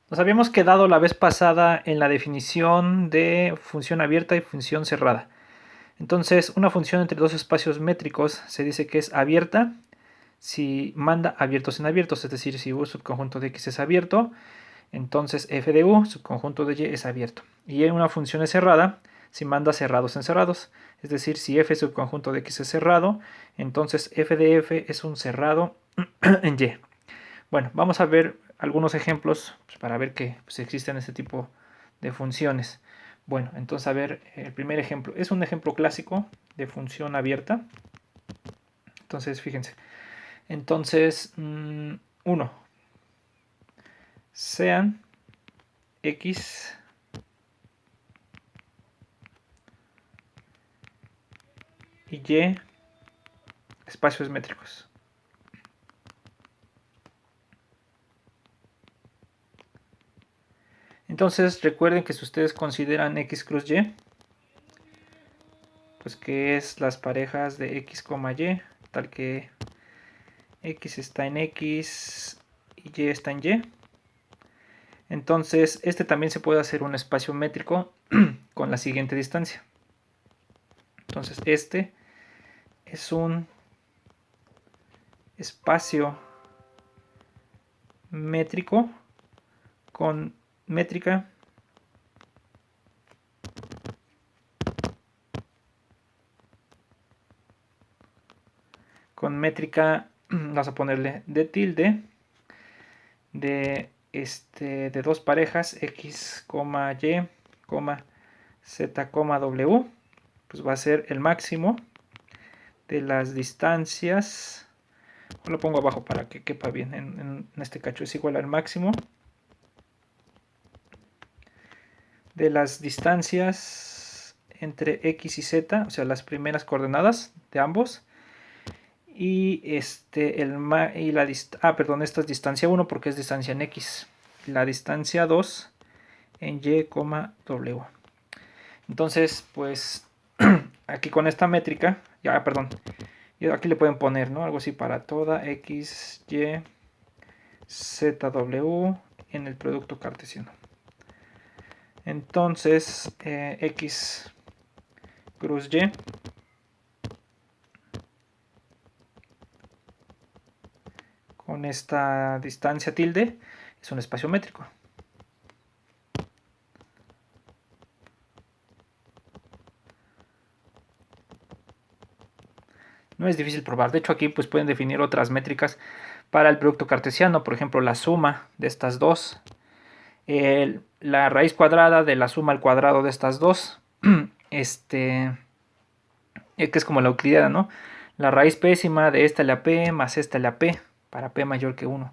Nos habíamos quedado la vez pasada en la definición de función abierta y función cerrada. Entonces, una función entre dos espacios métricos se dice que es abierta si manda abiertos en abiertos, es decir, si U subconjunto de X es abierto, entonces f de U subconjunto de Y es abierto. Y en una función es cerrada si manda cerrados en cerrados, es decir, si f subconjunto de X es cerrado, entonces f de F es un cerrado en Y. Bueno, vamos a ver algunos ejemplos pues, para ver que pues, existen este tipo de funciones. Bueno, entonces a ver, el primer ejemplo es un ejemplo clásico de función abierta. Entonces, fíjense. Entonces, 1. Sean x y y espacios métricos. Entonces, recuerden que si ustedes consideran x cruz y, pues que es las parejas de x, y, tal que x está en x y y está en y. Entonces, este también se puede hacer un espacio métrico con la siguiente distancia. Entonces, este es un espacio métrico con métrica vamos a ponerle de tilde de dos parejas x, y, z, w, pues va a ser el máximo de las distancias. Lo pongo abajo para que quepa bien en este cacho. Es igual al máximo de las distancias entre x y z, o sea, las primeras coordenadas de ambos. Y perdón, esta es distancia 1 porque es distancia en x. La distancia 2 en y, w. Entonces, pues aquí con esta métrica, perdón, aquí le pueden poner, ¿no? Algo así para toda x, y, z, w en el producto cartesiano. Entonces, x cruz y con esta distancia tilde es un espacio métrico. No es difícil probar. De hecho, aquí pues pueden definir otras métricas para el producto cartesiano. Por ejemplo, la suma de estas dos. La raíz cuadrada de la suma al cuadrado de estas dos. Que es como la euclidiana, ¿no? La raíz pésima de esta la p más esta la p para p mayor que 1.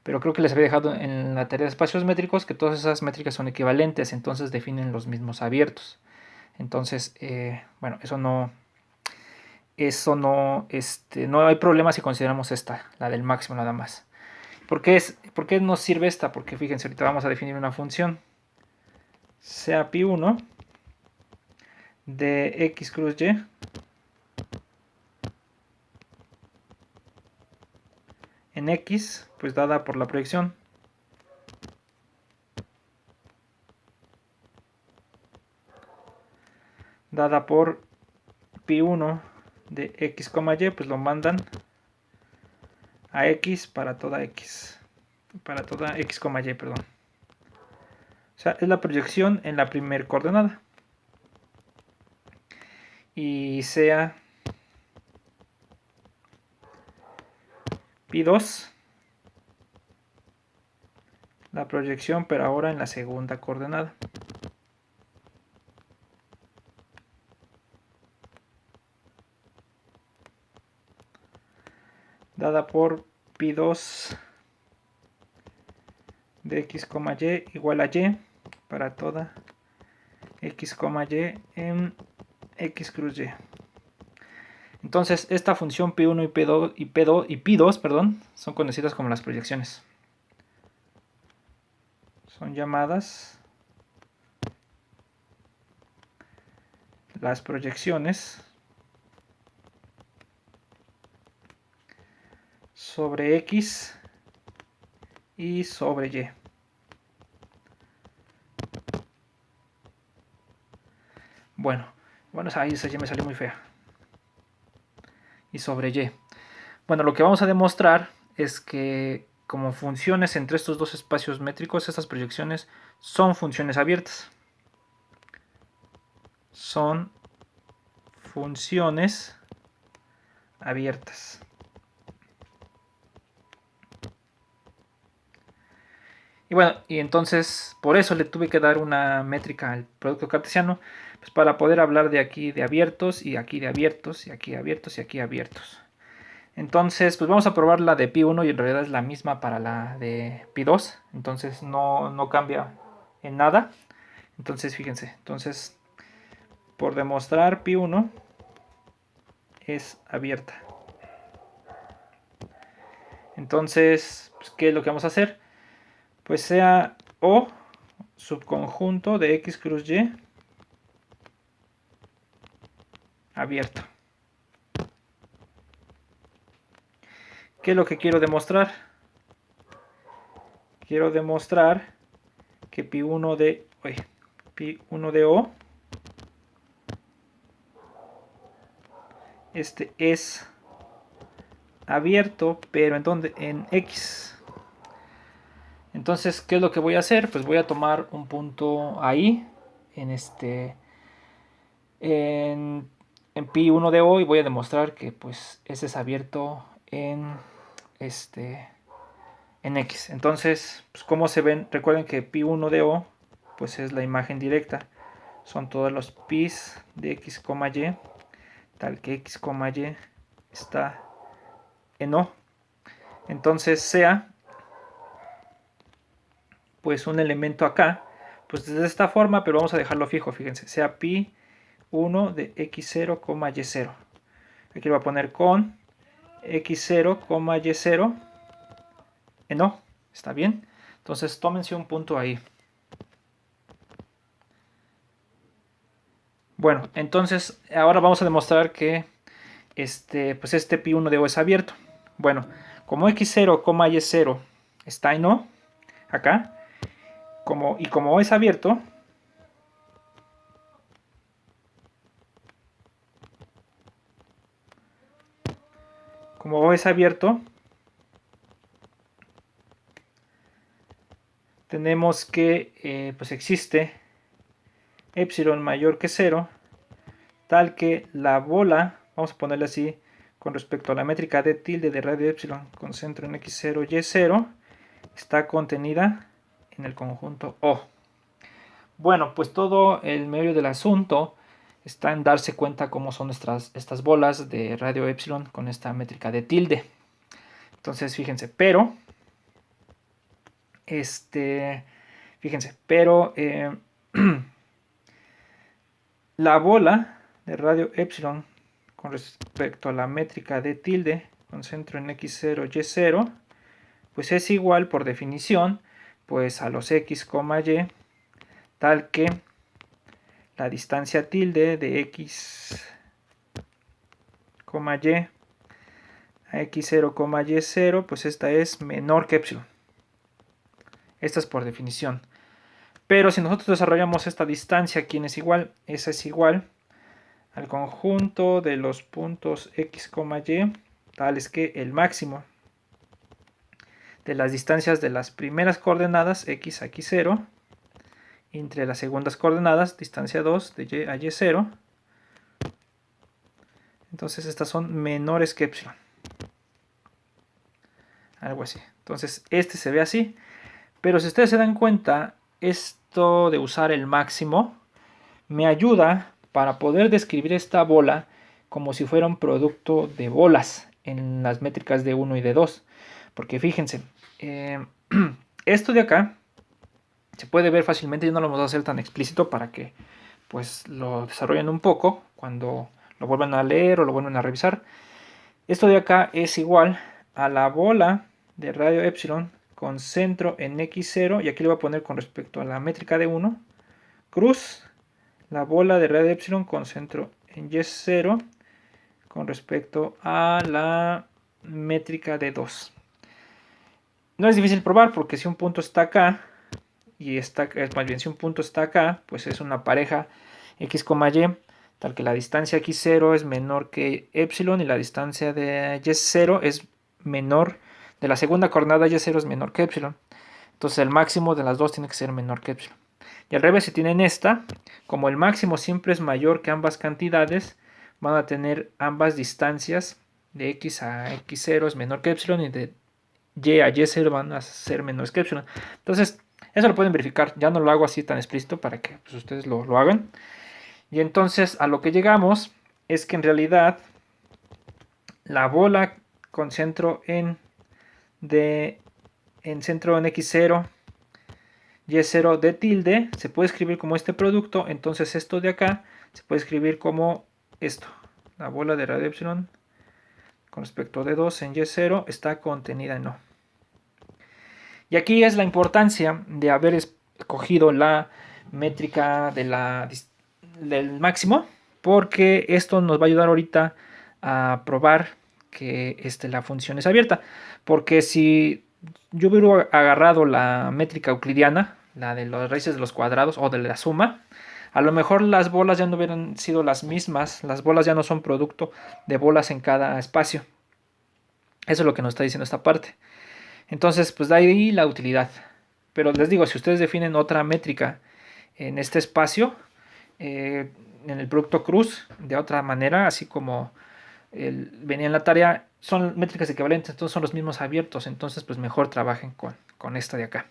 Pero creo que les había dejado en la tarea de espacios métricos que todas esas métricas son equivalentes, entonces definen los mismos abiertos. Entonces, bueno, no hay problema si consideramos esta, la del máximo nada más. ¿Por qué nos sirve esta? Porque fíjense, ahorita vamos a definir una función, sea pi1 de x cruz y en x, pues dada por la proyección dada por pi1 de x, y, pues lo mandan a x para toda x, y, perdón. O sea, es la proyección en la primera coordenada. Y sea pi2 la proyección, pero ahora en la segunda coordenada. Dada por pi2 de x, y igual a y para toda x, y en x cruz y. Entonces, esta función pi1 y pi2, perdón, son conocidas como las proyecciones. Son llamadas las proyecciones sobre x y sobre y. Bueno, ahí esa ya me salió muy fea. Y sobre Y. Bueno, lo que vamos a demostrar es que como funciones entre estos dos espacios métricos, estas proyecciones son funciones abiertas. Son funciones abiertas. Y bueno, y entonces por eso le tuve que dar una métrica al producto cartesiano, pues para poder hablar de aquí de abiertos, y aquí de abiertos, y aquí abiertos, y aquí abiertos. Entonces, pues vamos a probar la de pi1 y en realidad es la misma para la de pi2. Entonces no cambia en nada. Entonces, fíjense. Entonces, por demostrar pi1 es abierta. Entonces, pues, ¿qué es lo que vamos a hacer? Pues sea O subconjunto de X cruz Y abierto. ¿Qué es lo que quiero demostrar? Quiero demostrar que pi1 de O es abierto, pero ¿en dónde? En X. Entonces, ¿qué es lo que voy a hacer? Pues voy a tomar un punto ahí, en pi1 de O, y voy a demostrar que pues ese es abierto en en X. Entonces, pues como se ven, recuerden que pi1 de O pues es la imagen directa. Son todos los pis de X, Y, tal que X, Y está en O. Entonces sea pues un elemento acá, pues de esta forma, pero vamos a dejarlo fijo, fíjense, sea pi1 de X0, Y0. Aquí lo voy a poner con X0, Y0 en O. ¿Está bien? Entonces tómense un punto ahí. Bueno, entonces ahora vamos a demostrar que pues este pi1 de O es abierto. Bueno, como X0, Y0 está en O, acá, como O es abierto, como O es abierto, tenemos que pues existe epsilon mayor que 0, tal que la bola, vamos a ponerle así, con respecto a la métrica de tilde de radio epsilon con centro en x0, y0, está contenida en el conjunto O. Bueno, pues todo el medio del asunto está en darse cuenta cómo son estas bolas de radio epsilon con esta métrica de tilde. Entonces, fíjense, la bola de radio epsilon con respecto a la métrica de tilde con centro en x0, y0, pues es igual por definición pues a los x, y, tal que la distancia tilde de x, y a x0, y0, pues esta es menor que epsilon. Esta es por definición. Pero si nosotros desarrollamos esta distancia, ¿quién es igual? Esa es igual al conjunto de los puntos x, y, tales que el máximo de las distancias de las primeras coordenadas x a x0 entre las segundas coordenadas, distancia 2 de y a y0. Entonces estas son menores que epsilon. Algo así. Entonces este se ve así. Pero si ustedes se dan cuenta, esto de usar el máximo me ayuda para poder describir esta bola como si fuera un producto de bolas en las métricas de 1 y de 2. Porque fíjense, esto de acá se puede ver fácilmente. Yo no lo vamos a hacer tan explícito para que pues lo desarrollen un poco cuando lo vuelvan a leer o lo vuelvan a revisar. Esto de acá es igual a la bola de radio epsilon con centro en x0, y aquí le voy a poner con respecto a la métrica de 1, cruz la bola de radio epsilon con centro en y0 con respecto a la métrica de 2. No es difícil probar porque si un punto está acá, y más bien si un punto está acá, pues es una pareja x, y, tal que la distancia x0 es menor que epsilon y la distancia de y0 es menor, de la segunda coordenada y0 es menor que epsilon. Entonces el máximo de las dos tiene que ser menor que epsilon. Y al revés, si tienen esta, como el máximo siempre es mayor que ambas cantidades, van a tener ambas distancias de x a x0 es menor que epsilon y de y a y0 van a ser menores que epsilon. Entonces, eso lo pueden verificar. Ya no lo hago así tan explícito para que pues, ustedes lo hagan. Y entonces a lo que llegamos es que en realidad la bola con centro en centro en x0 y0 de tilde se puede escribir como este producto. Entonces esto de acá se puede escribir como esto. La bola de radio epsilon con respecto de 2 en y0 está contenida en O. Y aquí es la importancia de haber escogido la métrica del máximo, porque esto nos va a ayudar ahorita a probar que la función es abierta. Porque si yo hubiera agarrado la métrica euclidiana, la de las raíces de los cuadrados o de la suma, a lo mejor las bolas ya no hubieran sido las mismas. Las bolas ya no son producto de bolas en cada espacio. Eso es lo que nos está diciendo esta parte. Entonces, pues de ahí la utilidad. Pero les digo, si ustedes definen otra métrica en este espacio, en el producto cruz, de otra manera, así como venía en la tarea, son métricas equivalentes, entonces son los mismos abiertos. Entonces, pues mejor trabajen con esta de acá.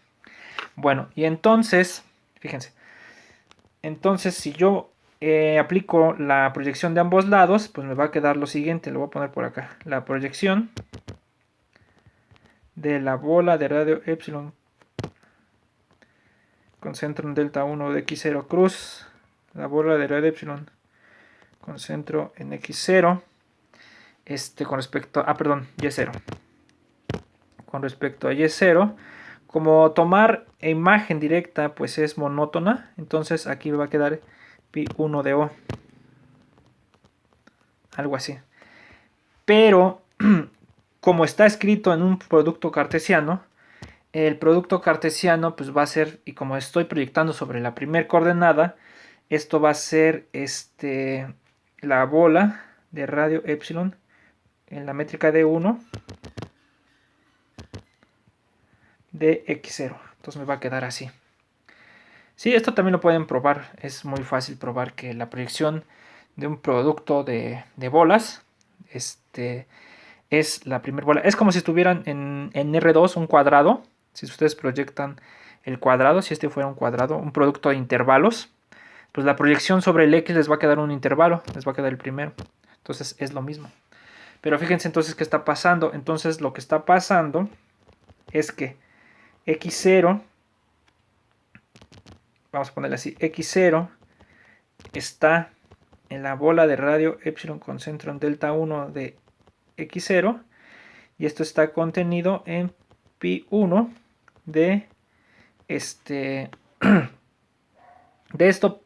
Bueno, y entonces, fíjense, entonces si yo aplico la proyección de ambos lados, pues me va a quedar lo siguiente, lo voy a poner por acá. La proyección de la bola de radio epsilon con centro en delta 1 de x0 cruz, la bola de radio epsilon con centro en x0, con respecto a, y0. Con respecto a y0, como tomar imagen directa pues es monótona, entonces aquí me va a quedar pi1 de O. Algo así. Pero como está escrito en un producto cartesiano, el producto cartesiano pues va a ser, y como estoy proyectando sobre la primera coordenada, esto va a ser la bola de radio epsilon en la métrica de 1 de x0. Entonces me va a quedar así. Sí, esto también lo pueden probar. Es muy fácil probar que la proyección de un producto de bolas es la primera bola. Es como si estuvieran en R2 un cuadrado. Si ustedes proyectan el cuadrado, si este fuera un cuadrado, un producto de intervalos, pues la proyección sobre el X les va a quedar un intervalo, les va a quedar el primero. Entonces es lo mismo. Pero fíjense entonces qué está pasando. Entonces lo que está pasando es que X0, vamos a ponerle así, X0 está en la bola de radio epsilon con centro en delta 1 de X0 y esto está contenido en pi1 de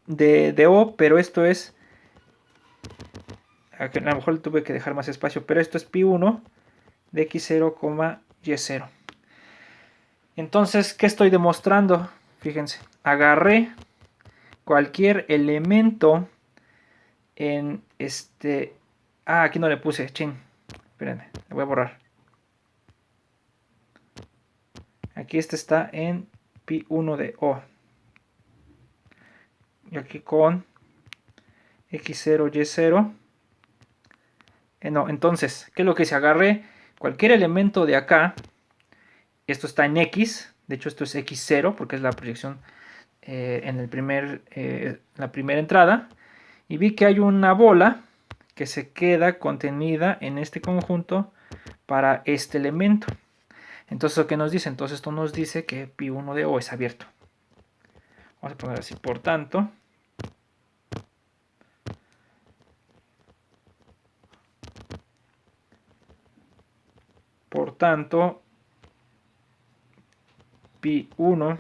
de O, pero esto es, a lo mejor tuve que dejar más espacio, pero esto es pi1 de x0, y0. Entonces, ¿qué estoy demostrando? Fíjense, agarré cualquier elemento en aquí no le puse, chin, espérenme, le voy a borrar. Aquí está en pi1 de O. Y aquí con x0, y0. No, entonces, ¿qué es lo que hice? Agarré cualquier elemento de acá. Esto está en x. De hecho, esto es x0 porque es la proyección en la primera entrada. Y vi que hay una bola que se queda contenida en este conjunto para este elemento. Entonces, ¿lo que nos dice? Entonces, esto nos dice que pi1 de O es abierto. Vamos a poner así, por tanto, pi1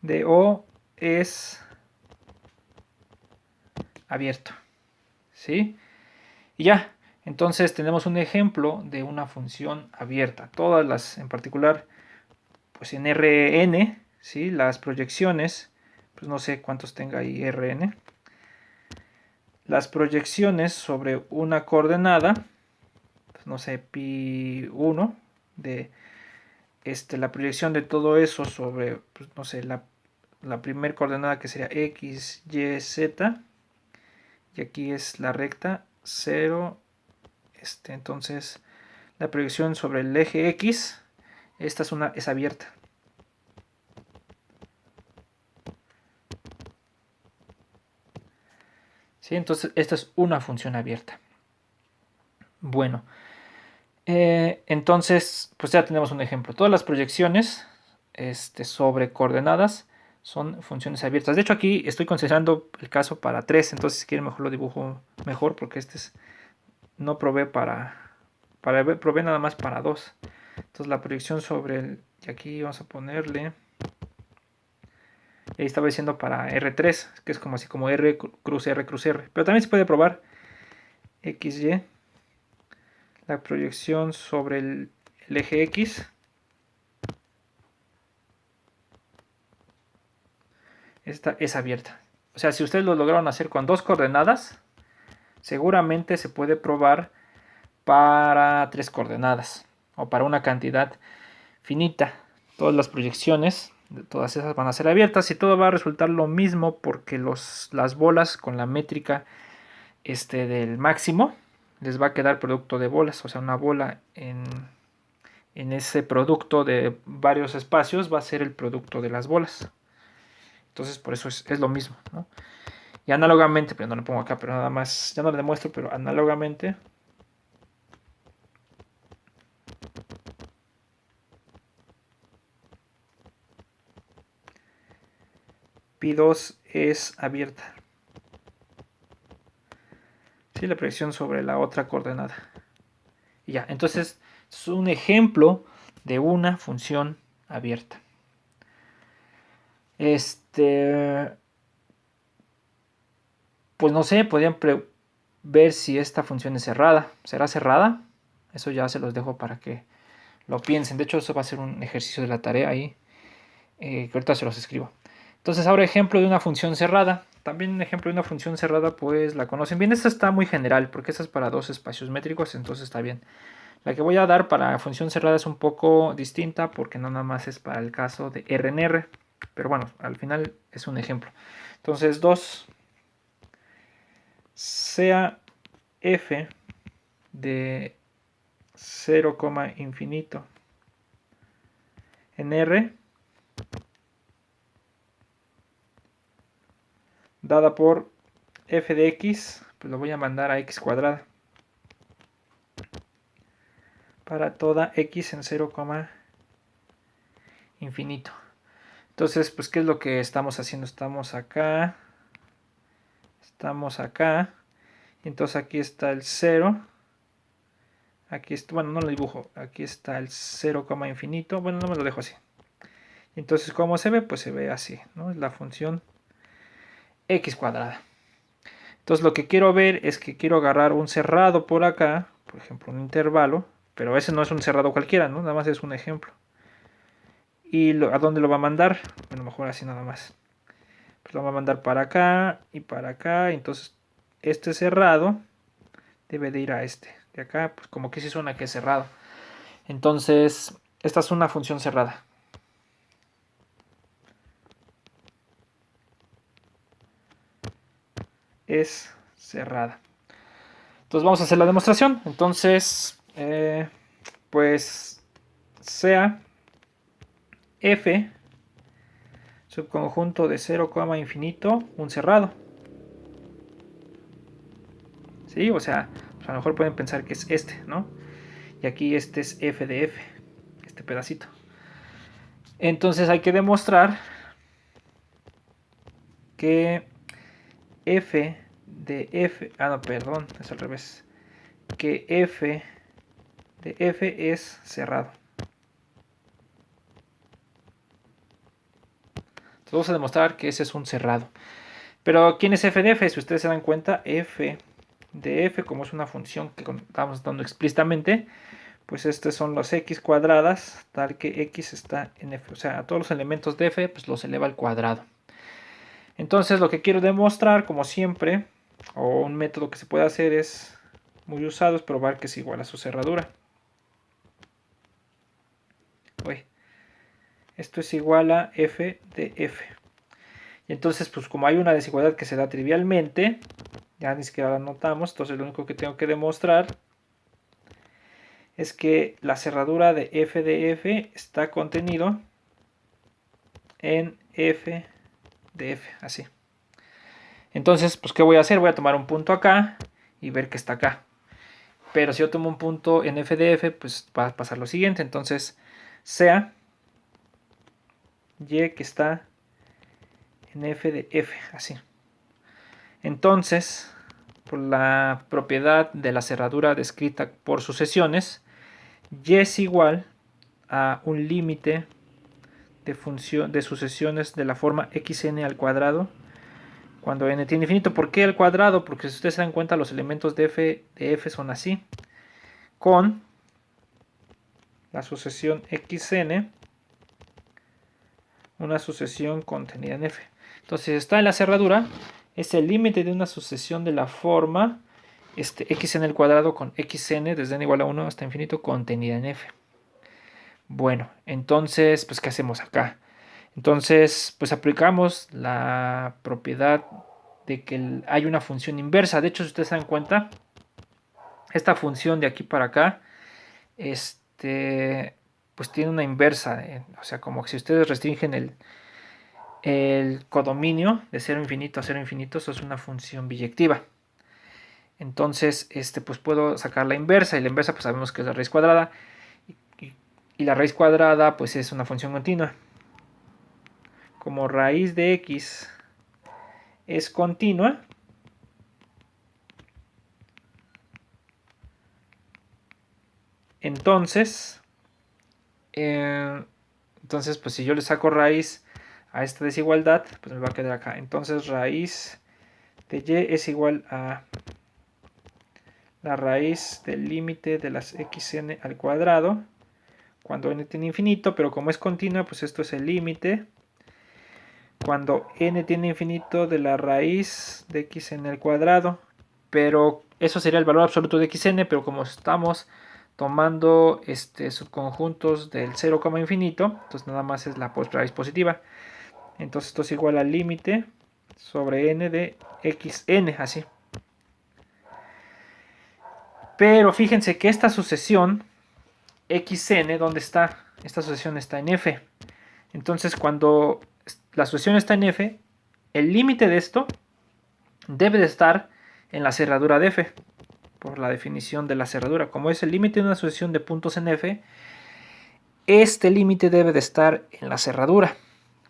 de O es abierto. ¿Sí? Y ya, entonces tenemos un ejemplo de una función abierta. Todas las, en particular, pues en Rn, ¿sí? Las proyecciones pues no sé cuántos tenga ahí Rn. Las proyecciones sobre una coordenada, pues no sé, pi1 de la proyección de todo eso sobre, pues no sé, la primera coordenada que sería x, y, z, y aquí es la recta 0, entonces la proyección sobre el eje x, esta es abierta. ¿Sí? Entonces esta es una función abierta. Bueno, entonces pues ya tenemos un ejemplo. Todas las proyecciones sobre coordenadas son funciones abiertas. De hecho aquí estoy considerando el caso para 3, entonces si quieren mejor lo dibujo mejor porque no provee provee nada más para 2. Entonces la proyección sobre y aquí vamos a ponerle, ahí estaba diciendo para R3, que es como así como R cruz R cruz R, pero también se puede probar XY, la proyección sobre el eje X, esta es abierta. O sea, si ustedes lo lograron hacer con 2 coordenadas, seguramente se puede probar para 3 coordenadas o para una cantidad finita. Todas las proyecciones, todas esas van a ser abiertas y todo va a resultar lo mismo porque las bolas con la métrica del máximo les va a quedar producto de bolas, o sea, una bola en ese producto de varios espacios va a ser el producto de las bolas. Entonces por eso es lo mismo, ¿no? Y análogamente, pero no lo pongo acá, pero nada más, ya no lo demuestro, pero análogamente Pi2 es abierta. Sí, la proyección sobre la otra coordenada. Y ya, entonces es un ejemplo de una función abierta. Pues no sé, podrían ver si esta función es cerrada. ¿Será cerrada? Eso ya se los dejo para que lo piensen. De hecho, eso va a ser un ejercicio de la tarea ahí, que ahorita se los escribo. Entonces, ahora ejemplo de una función cerrada. También un ejemplo de una función cerrada, pues la conocen bien. Esta está muy general, porque esta es para 2 espacios métricos, entonces está bien. La que voy a dar para función cerrada es un poco distinta, porque no nada más es para el caso de R en R. Pero bueno, al final es un ejemplo. Entonces, 2 sea f de 0, infinito en R dada por f de x, pues lo voy a mandar a x cuadrada para toda x en 0, infinito. Entonces, pues, ¿qué es lo que estamos haciendo? Estamos acá, entonces aquí está el 0, aquí está, bueno, no lo dibujo, aquí está el 0, infinito, bueno, no me lo dejo así. Entonces, ¿cómo se ve? Pues se ve así, ¿no? Es la función x cuadrada. Entonces lo que quiero ver es que quiero agarrar un cerrado por acá, por ejemplo un intervalo, pero ese no es un cerrado cualquiera, ¿no? Nada más es un ejemplo. ¿Y a dónde lo va a mandar? Bueno, mejor así nada más. Pues lo va a mandar para acá y para acá, entonces este cerrado debe de ir a de acá, pues como que sí suena que es cerrado. Entonces, esta es una función cerrada. Es cerrada. Entonces vamos a hacer la demostración. Entonces, pues sea f subconjunto de 0, infinito un cerrado. ¿Sí? O sea, pues a lo mejor pueden pensar que es ¿no? Y aquí este es f de f, este pedacito. Entonces hay que demostrar que f de f, no, perdón, es al revés, que f de f es cerrado. Entonces vamos a demostrar que ese es un cerrado. Pero ¿quién es f de f? Si ustedes se dan cuenta, f de f, como es una función que estamos dando explícitamente, pues estos son los x cuadradas, tal que x está en f. O sea, a todos los elementos de f, pues los eleva al cuadrado. Entonces lo que quiero demostrar, como siempre, o un método que se puede hacer es muy usado, es probar que es igual a su cerradura. Uy, esto es igual a f de f. Y entonces, pues como hay una desigualdad que se da trivialmente, ya ni siquiera la notamos, entonces lo único que tengo que demostrar es que la cerradura de f está contenido en f de f, así. Entonces, pues ¿qué voy a hacer? Voy a tomar un punto acá y ver que está acá. Pero si yo tomo un punto en f de f, pues va a pasar lo siguiente. Entonces, sea y que está en f de f, así. Entonces, por la propiedad de la cerradura descrita por sucesiones, y es igual a un límite de sucesiones de la forma xn al cuadrado cuando n tiene infinito. ¿Por qué al cuadrado? Porque si ustedes se dan cuenta, los elementos de f son así, con la sucesión xn, una sucesión contenida en f. Entonces, si está en la cerradura, es el límite de una sucesión de la forma xn al cuadrado con xn desde n igual a 1 hasta infinito contenida en f. Bueno, entonces, pues, ¿qué hacemos acá? Entonces, pues aplicamos la propiedad de que hay una función inversa. De hecho, si ustedes se dan cuenta, esta función de aquí para acá, pues tiene una inversa. O sea, como que si ustedes restringen el codominio de 0 infinito a 0 infinito, eso es una función biyectiva. Entonces, pues puedo sacar la inversa, y la inversa pues sabemos que es la raíz cuadrada, y la raíz cuadrada pues es una función continua. Como raíz de x es continua, entonces, pues si yo le saco raíz a esta desigualdad, pues me va a quedar acá. Entonces raíz de y es igual a la raíz del límite de las xn al cuadrado cuando n tiene infinito, pero como es continua, pues esto es el límite cuando n tiene infinito de la raíz de xn al cuadrado, pero eso sería el valor absoluto de xn, pero como estamos tomando subconjuntos del 0, infinito, entonces nada más es la raíz positiva. Entonces esto es igual al límite sobre n de xn, así. Pero fíjense que esta sucesión xn, ¿dónde está? Esta sucesión está en f. Entonces cuando la sucesión está en f, el límite de esto debe de estar en la cerradura de f, por la definición de la cerradura. Como es el límite de una sucesión de puntos en f, este límite debe de estar en la cerradura.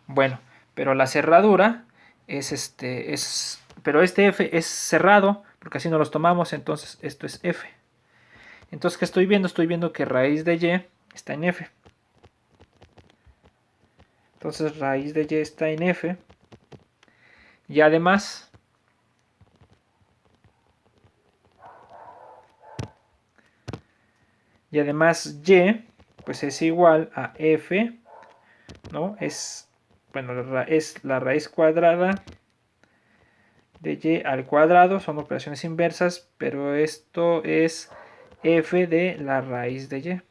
Bueno, pero la cerradura pero este f es cerrado, porque así no los tomamos, entonces esto es f. Entonces, ¿qué estoy viendo? Estoy viendo que raíz de y está en f. Entonces, raíz de y está en f. Y además, y pues es igual a f, ¿no? Es la raíz cuadrada de y al cuadrado, son operaciones inversas, pero esto es f de la raíz de y.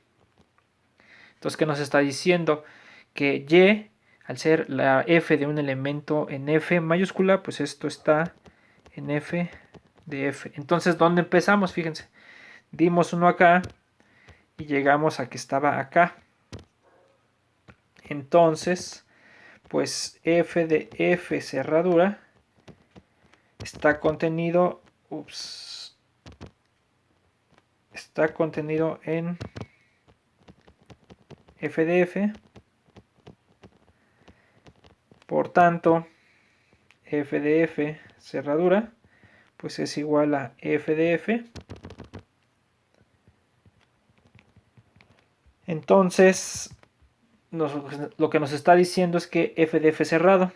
Entonces, ¿qué nos está diciendo? Que y, al ser la f de un elemento en f mayúscula, pues esto está en f de f. Entonces, ¿dónde empezamos? Fíjense, dimos uno acá y llegamos a que estaba acá. Entonces, pues f de f cerradura está contenido, está contenido en f de f. Por tanto, f de f cerradura pues es igual a f de f. Entonces, lo que nos está diciendo es que f de f cerrado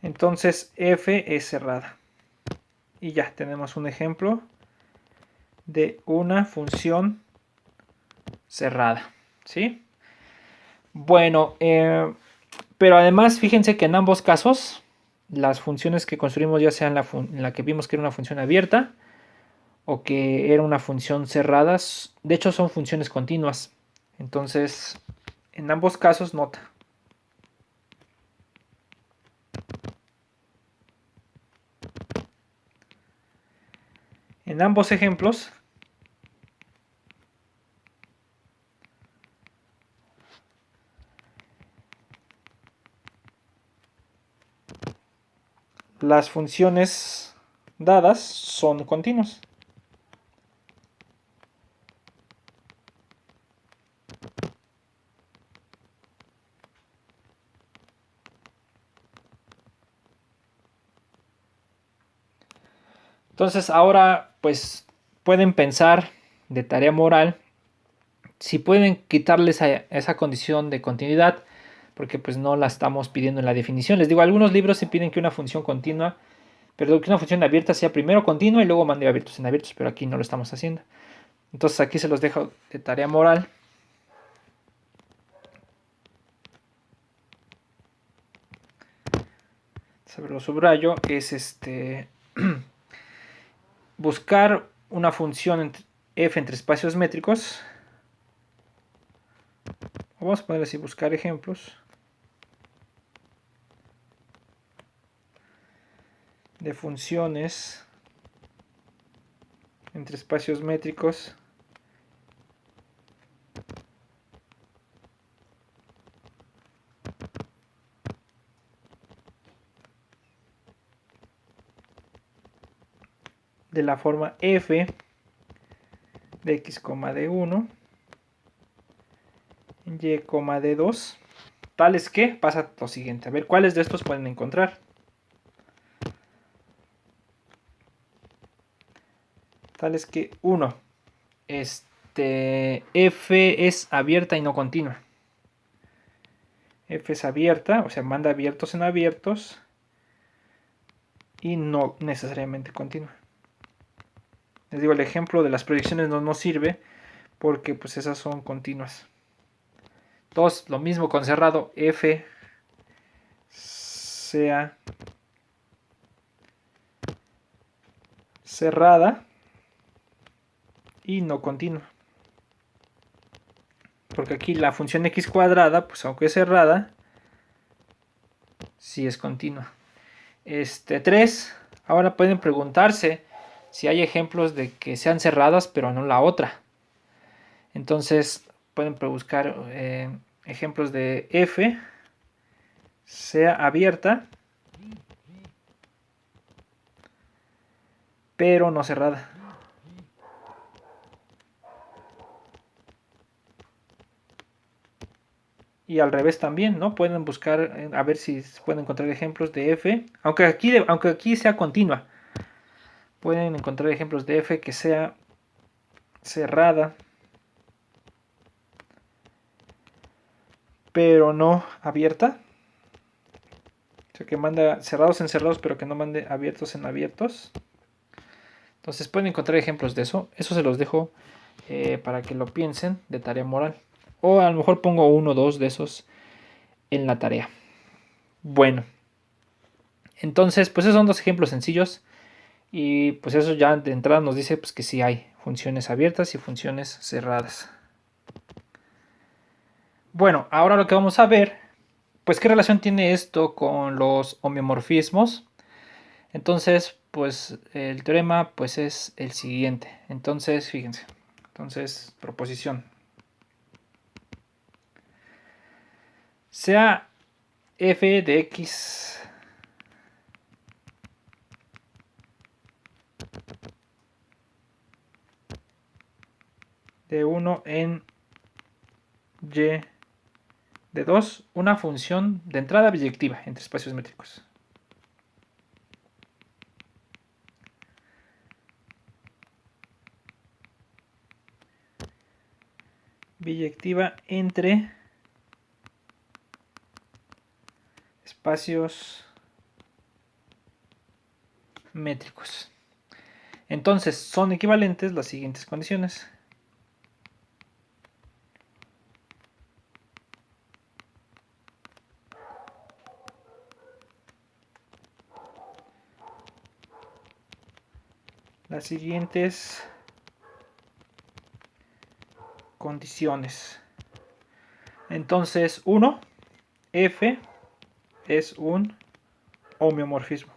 entonces f es cerrada. Y ya tenemos un ejemplo de una función cerrada, ¿sí? Bueno, pero además fíjense que en ambos casos las funciones que construimos, ya sea en la que vimos que era una función abierta o que era una función cerrada, de hecho son funciones continuas. Entonces, en ambos casos, nota. En ambos ejemplos, las funciones dadas son continuas. Entonces ahora pues pueden pensar de tarea moral si pueden quitarles a esa condición de continuidad, porque pues no la estamos pidiendo en la definición. Les digo, algunos libros se piden que una función continua, pero que una función abierta sea primero continua y luego mande abiertos en abiertos, pero aquí no lo estamos haciendo. Entonces aquí se los dejo de tarea moral. Sobre lo subrayo es buscar una función f entre espacios métricos. Vamos a poner así, buscar ejemplos de funciones entre espacios métricos de la forma f de x, de 1 y, de 2, tales que pasa lo siguiente. A ver, ¿cuáles de estos pueden encontrar? Tales que 1, f es abierta y no continua. F es abierta, o sea, manda abiertos en abiertos y no necesariamente continua. Les digo, el ejemplo de las proyecciones no nos sirve porque pues esas son continuas. 2, lo mismo con cerrado, f sea cerrada y no continua. Porque aquí la función x cuadrada, pues aunque es cerrada, sí es continua. 3, ahora pueden preguntarse si hay ejemplos de que sean cerradas pero no la otra. Entonces pueden buscar ejemplos de f sea abierta pero no cerrada. Y al revés también, ¿no? Pueden buscar a ver si pueden encontrar ejemplos de f, aunque aquí sea continua. Pueden encontrar ejemplos de f que sea cerrada pero no abierta. O sea, que manda cerrados en cerrados pero que no mande abiertos en abiertos. Entonces pueden encontrar ejemplos de eso. Eso se los dejo para que lo piensen de tarea moral. O a lo mejor pongo uno o dos de esos en la tarea. Bueno. Entonces, pues esos son dos ejemplos sencillos. Y pues eso ya de entrada nos dice pues, que sí hay funciones abiertas y funciones cerradas. Bueno, ahora lo que vamos a ver, pues qué relación tiene esto con los homeomorfismos. Entonces, pues el teorema pues es el siguiente. Entonces, fíjense. Entonces, proposición. Sea f de x de 1 en y de 2 una función de entrada biyectiva entre espacios métricos. Biyectiva entre espacios métricos. Entonces son equivalentes las siguientes condiciones. Las siguientes condiciones. Entonces 1, F es un homeomorfismo.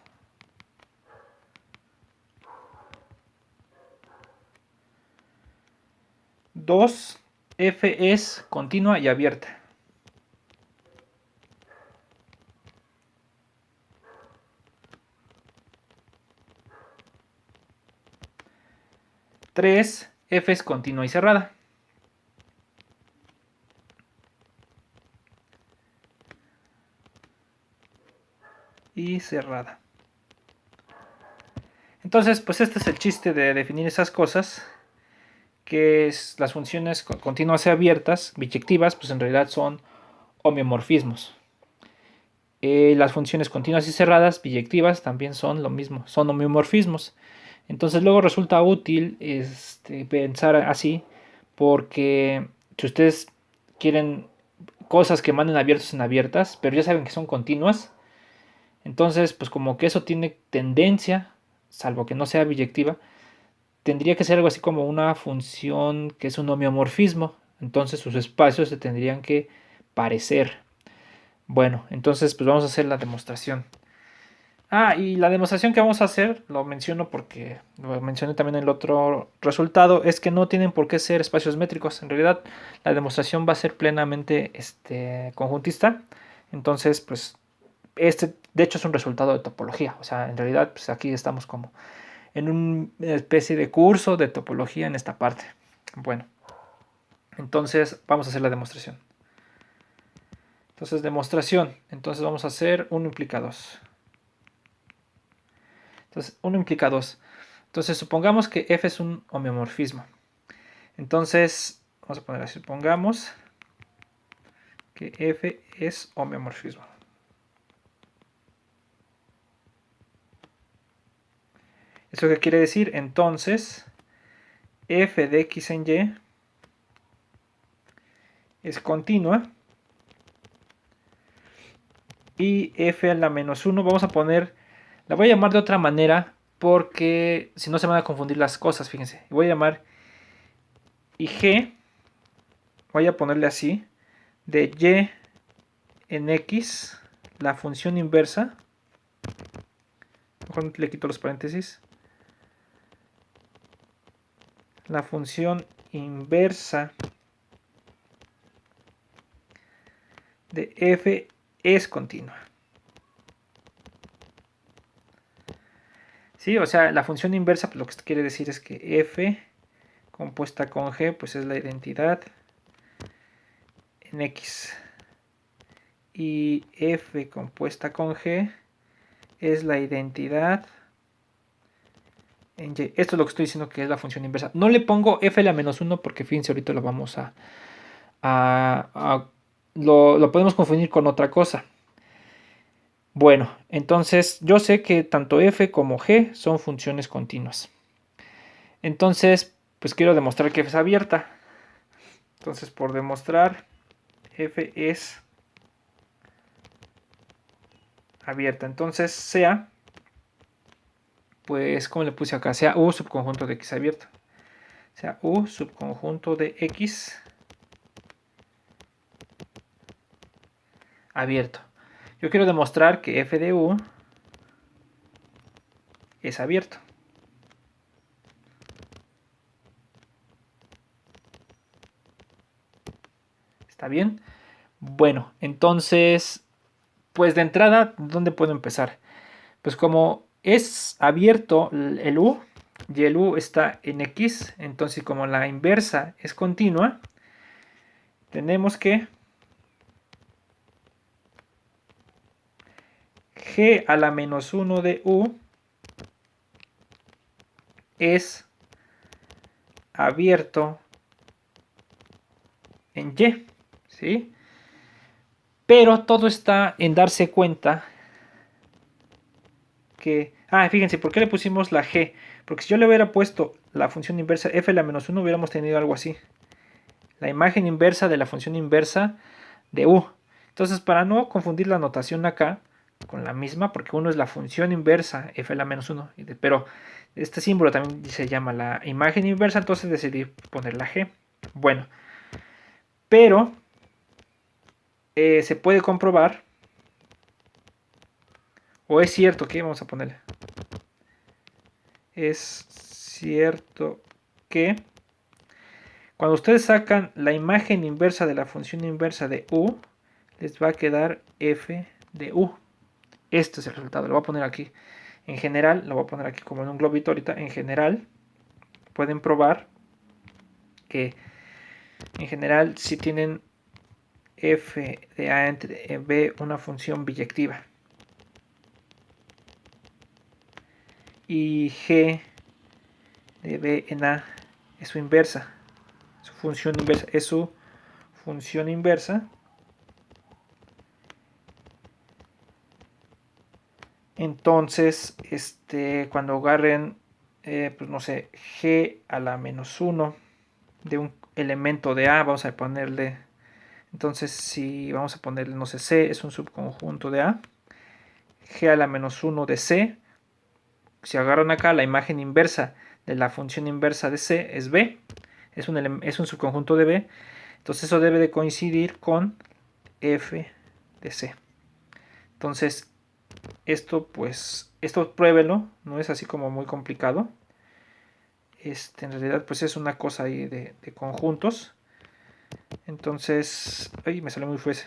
2, F es continua y abierta. 3, F es continua y cerrada. Y cerrada. Entonces, pues este es el chiste de definir esas cosas, que es las funciones continuas y abiertas, biyectivas, pues en realidad son homeomorfismos. Las funciones continuas y cerradas, biyectivas, también son lo mismo, son homeomorfismos. Entonces luego resulta útil pensar así, porque si ustedes quieren cosas que manden abiertos en abiertas, pero ya saben que son continuas, entonces pues como que eso tiene tendencia, salvo que no sea biyectiva, tendría que ser algo así como una función que es un homeomorfismo, entonces sus espacios se tendrían que parecer. Bueno, entonces pues vamos a hacer la demostración. Y la demostración que vamos a hacer, lo menciono porque lo mencioné también en el otro resultado, es que no tienen por qué ser espacios métricos. En realidad la demostración va a ser plenamente conjuntista. Entonces, pues de hecho es un resultado de topología. O sea, en realidad pues aquí estamos como en una especie de curso de topología en esta parte. Bueno, entonces vamos a hacer la demostración. Entonces, demostración. Entonces vamos a hacer 1 implica 2. Entonces, 1 implica 2. Entonces, supongamos que F es un homeomorfismo. Entonces, vamos a poner así. Supongamos que F es homeomorfismo. ¿Eso qué quiere decir? Entonces, F de X en Y es continua. Y F a la menos 1, vamos a poner, la voy a llamar de otra manera porque si no se van a confundir las cosas, fíjense. Voy a llamar y G, voy a ponerle así, de Y en X, la función inversa. Mejor le quito los paréntesis. La función inversa de F es continua. ¿Sí? O sea, la función inversa, pues lo que quiere decir es que F compuesta con G, pues es la identidad en X. Y F compuesta con G es la identidad en Y. Esto es lo que estoy diciendo que es la función inversa. No le pongo F a la menos 1 porque fíjense, ahorita lo vamos lo podemos confundir con otra cosa. Bueno, entonces yo sé que tanto F como G son funciones continuas. Entonces, pues quiero demostrar que F es abierta. Entonces, por demostrar, F es abierta. Entonces, sea, pues, como le puse acá, sea U subconjunto de X abierto. Sea U subconjunto de X abierto. Yo quiero demostrar que F de U es abierto. ¿Está bien? Bueno, entonces, pues de entrada, ¿dónde puedo empezar? Pues como es abierto el U y el U está en X, entonces como la inversa es continua, tenemos que G a la menos 1 de U es abierto en Y, ¿sí? Pero todo está en darse cuenta que Ah, fíjense, ¿por qué le pusimos la g? Porque si yo le hubiera puesto la función inversa f a la menos 1, hubiéramos tenido algo así. La imagen inversa de la función inversa de u. Entonces, para no confundir la notación acá con la misma, porque uno es la función inversa f a la menos 1, pero este símbolo también se llama la imagen inversa, entonces decidí poner la g. Bueno, pero se puede comprobar, o es cierto que, vamos a ponerle, es cierto que cuando ustedes sacan la imagen inversa de la función inversa de u, les va a quedar f de u. Este es el resultado, lo voy a poner aquí. En general, lo voy a poner aquí como en un globito ahorita. En general, pueden probar que en general si tienen f de a entre b una función biyectiva y g de b en a es su inversa, su función inversa es su función inversa, entonces cuando agarren pues no sé, g a la menos 1 de un elemento de a, vamos a ponerle, entonces si vamos a ponerle, no sé, c es un subconjunto de a, g a la menos 1 de c, si agarran acá la imagen inversa de la función inversa de c es b, es un subconjunto de b, entonces eso debe de coincidir con f de c. Entonces esto pues, esto pruébelo, no es así como muy complicado. En realidad pues es una cosa ahí de conjuntos. Entonces, ay, me salió muy fuerte.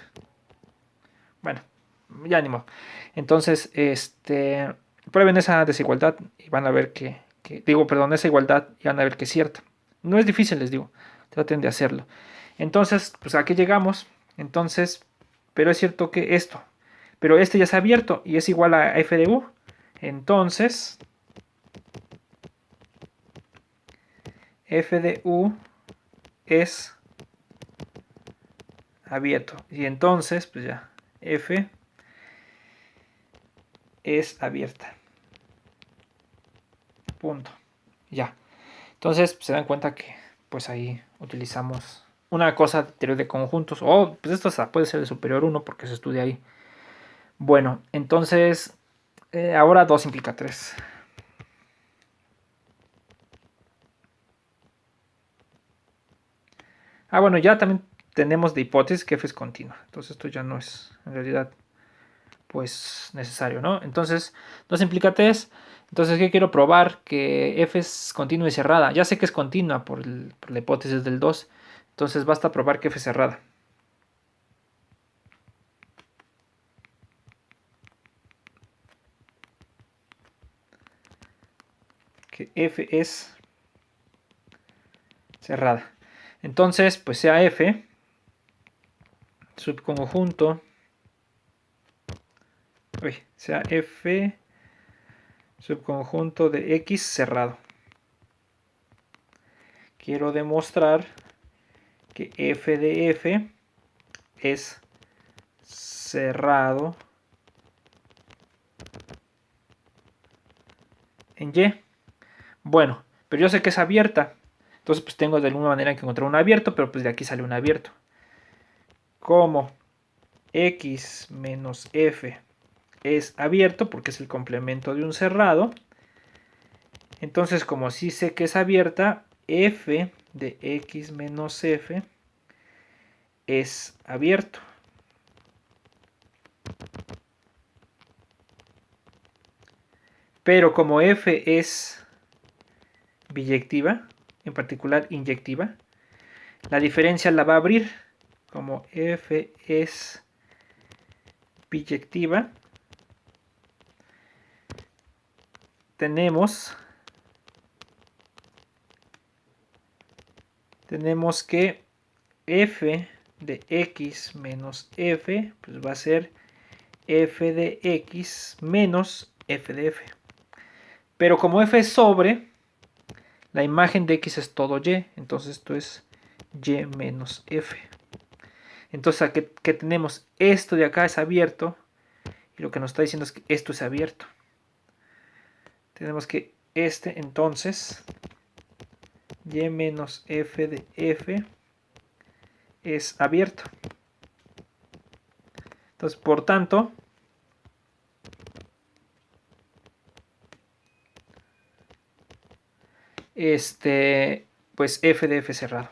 Bueno, ya animo. Entonces, prueben esa desigualdad y van a ver esa igualdad y van a ver que es cierta. No es difícil, les digo. Traten de hacerlo. Entonces, pues aquí llegamos. Entonces, pero es cierto que esto. Pero este ya está abierto y es igual a f de u. Entonces, f de u es abierto. Y entonces, pues ya, f es abierta. Punto. Ya. Entonces se dan cuenta que pues ahí utilizamos una cosa de teoría de conjuntos. O pues esto puede ser de superior 1 porque se estudia ahí. Bueno, entonces ahora 2 implica 3. Ah, bueno, ya también tenemos de hipótesis que f es continua. Entonces esto ya no es en realidad pues necesario, ¿no? Entonces 2 implica 3. Entonces, ¿qué quiero probar? Que f es continua y cerrada. Ya sé que es continua por la hipótesis del 2. Entonces basta probar que f es cerrada. Que f es cerrada. Entonces, pues sea f subconjunto, sea f subconjunto de x cerrado. Quiero demostrar que f de f es cerrado en y. Bueno, pero yo sé que es abierta. Entonces pues tengo de alguna manera que encontrar un abierto, pero pues de aquí sale un abierto. Como x menos f es abierto porque es el complemento de un cerrado. Entonces como sí sé que es abierta, f de x menos f es abierto. Pero como f es biyectiva, en particular inyectiva, la diferencia la va a abrir. Como f es biyectiva, tenemos que f de x menos f pues va a ser f de x menos f de f. Pero como f es sobre, la imagen de x es todo y, entonces esto es y menos f. Entonces, ¿qué tenemos? Esto de acá es abierto y lo que nos está diciendo es que esto es abierto. tenemos que entonces y menos f de f es abierto. Entonces, por tanto, pues f de f cerrado.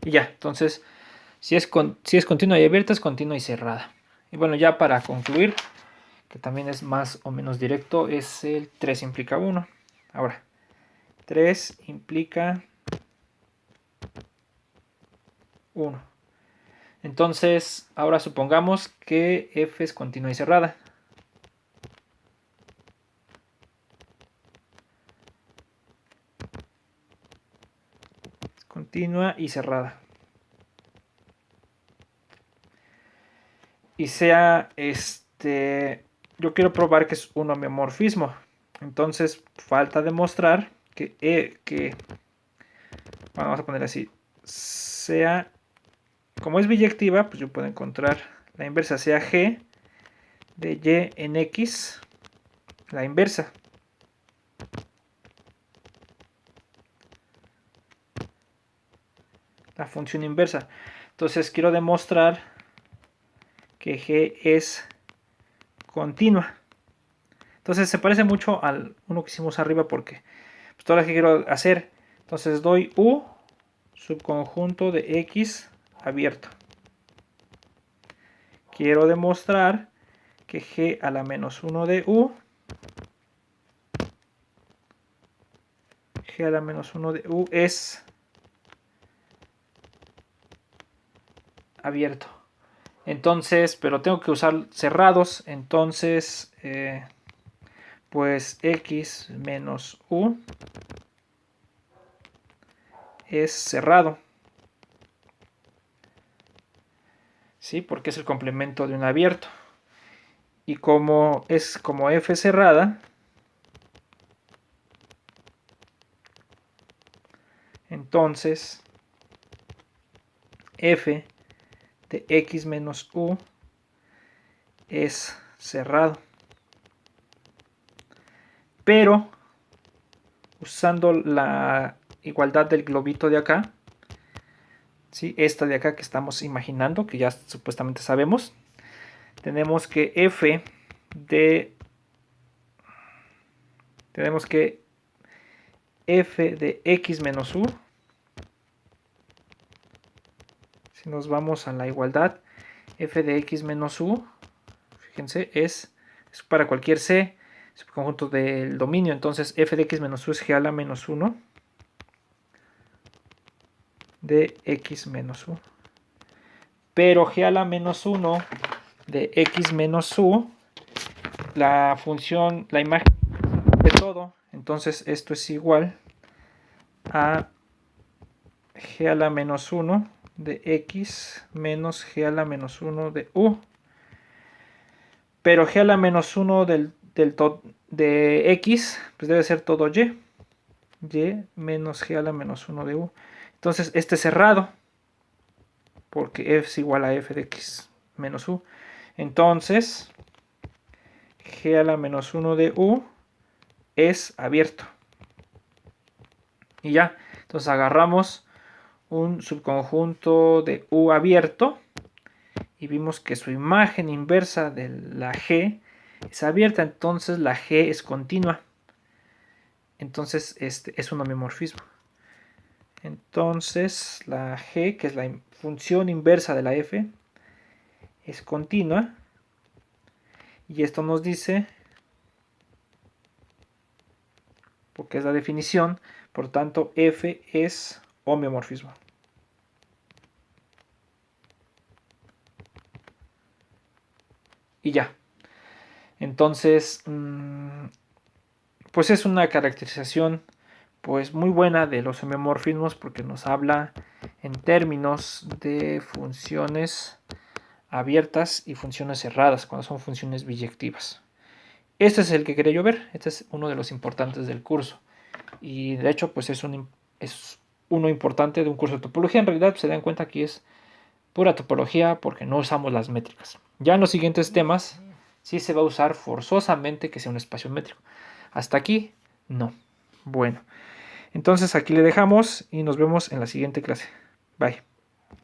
Y ya, entonces, si es continua y abierta, es continua y cerrada. Y bueno, ya para concluir, que también es más o menos directo, es el 3 implica 1. Ahora, 3 implica 1. Entonces, ahora supongamos que f es continua y cerrada. Es continua y cerrada. Y sea, yo quiero probar que es un homeomorfismo. Entonces, falta demostrar que vamos a poner así, sea, como es biyectiva, pues yo puedo encontrar la inversa, sea g de y en x, la inversa. La función inversa. Entonces quiero demostrar que g es continua. Entonces se parece mucho al uno que hicimos arriba porque pues, todo lo que quiero hacer. Entonces doy u subconjunto de x abierto. Quiero demostrar que g a la menos 1 de u, g a la menos 1 de u es abierto. Entonces, pero tengo que usar cerrados, entonces pues x menos u es cerrado. ¿Sí? Porque es el complemento de un abierto. Y como es como f cerrada, entonces f de x menos u es cerrado. Pero usando la igualdad del globito de acá, ¿sí? Esta de acá que estamos imaginando, que ya supuestamente sabemos, tenemos que f de x menos u, si nos vamos a la igualdad, f de x menos u, fíjense, es para cualquier c, subconjunto del dominio, entonces f de x menos u es g a la menos 1 de x menos u. Pero g a la menos 1 de x menos u, la función, la imagen de todo, entonces esto es igual a g a la menos 1 de x menos g a la menos 1 de u. Pero g a la menos 1 de x, pues debe ser todo y. Y menos g a la menos 1 de u. Entonces este es cerrado, porque f es igual a f de x menos u. Entonces, g a la menos 1 de u es abierto. Y ya, entonces agarramos un subconjunto de u abierto y vimos que su imagen inversa de la g es abierta, entonces la g es continua. Entonces este es un homeomorfismo. Entonces la g, que es la función inversa de la f, es continua. Y esto nos dice, porque es la definición, por tanto f es homeomorfismo. Y ya. Entonces, pues es una caracterización pues muy buena de los homeomorfismos porque nos habla en términos de funciones abiertas y funciones cerradas cuando son funciones biyectivas. Este es el que quería yo ver, este es uno de los importantes del curso y de hecho pues es uno importante de un curso de topología. En realidad se dan cuenta que es pura topología porque no usamos las métricas. Ya en los siguientes temas sí se va a usar forzosamente que sea un espacio métrico. Hasta aquí, no. Bueno, entonces aquí le dejamos y nos vemos en la siguiente clase. Bye.